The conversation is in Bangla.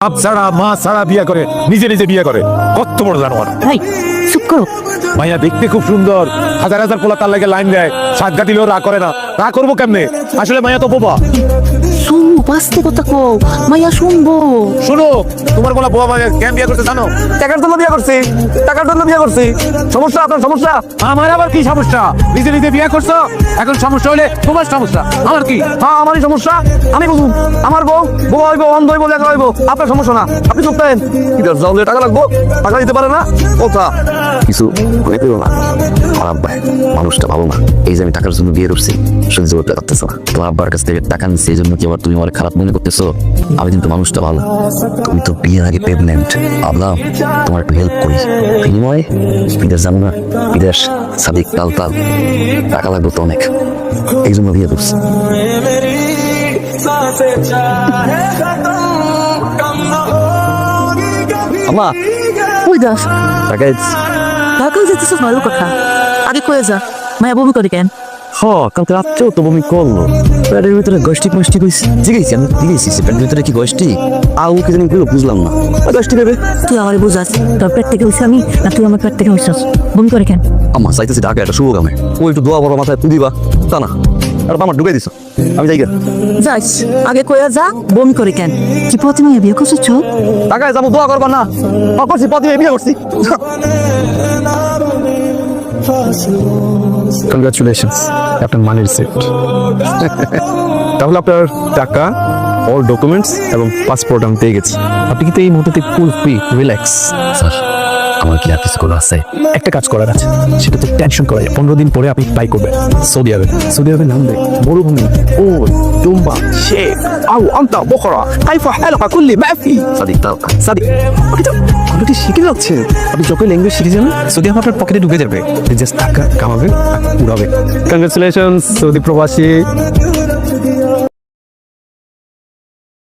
বাপ ছাড়া মা ছাড়া বিয়ে করে, নিজে নিজে বিয়ে করে। কত বড় জানোয়ার। ভাই চুপ করো। মাইয়া দেখতে খুব সুন্দর, হাজার হাজার পোলা তার লাগে লাইন দেয়, সাতগা দিলেও রা করে না। রা করবো কেমনে? আসলে মাইয়া তো বোবা। শুনু বাস্তে কথা কো, মাইয়া শুনবো। শোনো, তোমার বলা বোবা মাইয়া কেন বিয়ে করতে জানো? টাকার জন্য বিয়ে করছি, টাকার জন্য বিয়ে করছি। সমস্যা আপনার সমস্যা? আমার আবার কি সমস্যা? নিজে নিজে বিয়ে করছো, এখন সমস্যা হলে তোমার সমস্যা, আমার কি? হ্যাঁ আমারই সমস্যা, আমি বুঝুন। আমার বউ বউ হইব, অন্ধ হইব, লেখা হইব, আপনার সমস্যা না। আপনি চুপ থাকেন। কি দরকার? জানলে টাকা লাগবো, টাকা দিতে পারে না কথা কিছু করে পেল না। আমার আব্বা মানুষটা ভালো না, এই যে আমি টাকার জন্য বিয়ে করছি সহ্য করতে পারতেছ না। তোমার আব্বার কাছ থেকে টাকা নিচ্ছে, এই জন্য কি আবার তুমি আমার খারাপ মনে করতেছো? আমি কিন্তু মানুষটা ভালো। তুমি তো বিয়ের আগে প্রেগনেন্ট, ভাবলাম তোমার একটু হেল্প করি। বিনিময়ে বিদেশ যাবো না, বিদেশ সাদিক তাল তাল টাকা লাগবে তো অনেক, এই জন্য বিয়ে করছি। আম্মা ওই দাস টাকা দিচ্ছি। ঢাকা যেতেছ ভালো কথা, আগে কয়ে যা। মায়া বমি করে কেন? কালকে রাত্রেও তো বমি করলো। প্যাটের ভিতরে গষ্টিক মাস্টিক হয়েছে, জিগেছি আমি জিগেছি প্যাটের ভিতরে কি গষ্টি আউ কি জানি বুঝলাম না। গষ্টি ভেবে তুই আমার বুঝাস তোর পেট থেকে হইছে আমি, না তুই আমার পেট থেকে হইছস? বমি করে কেন? আমার চাইতেছি ঢাকা একটা শুভ কামে, ও একটু দোয়া বড় মাথায় পুদিবা তা না, আর আমার ঢুকাই দিছ। আমি যাই যাস আগে কয়ে যা, বমি করে কেন? কি পথে মাইয়া বিয়ে করছিস? টাকায় যাবো, দোয়া করবা না? করছি পথে বিয়ে করছি। কংগ্রাচুলেশনস, আপনার মানির সেট। তাহলে আপনার টাকা, অল ডকুমেন্টস এবং পাসপোর্ট আমি পেয়ে গেছি। আপনি কিন্তু এই মুহূর্তে ফুল ফ্রি, রিল্যাক্স। স্যার আমার কি আর কিছু করা আছে? একটা কাজ করার আছে, সেটা তো টেনশন করাই। 15 দিন পরে আপনি ফ্লাই করবেন সৌদি আরবে। সৌদি আরবে নামবে মরুভূমি, ও দুম্বা, শেখ আউ আন্তা বকরা কাইফা হালাকা কুল্লি মাফি সাদিক তাল সাদিক। আপনি কি শিখে যাচ্ছেন? আপনি যখন ল্যাঙ্গুয়েজ শিখে যাবেন, সৌদি আরব আপনার পকেটে ঢুকে যাবে। জাস্ট টাকা কামাবে আর উড়াবে। কংগ্রাচুলেশনস সৌদি প্রবাসী।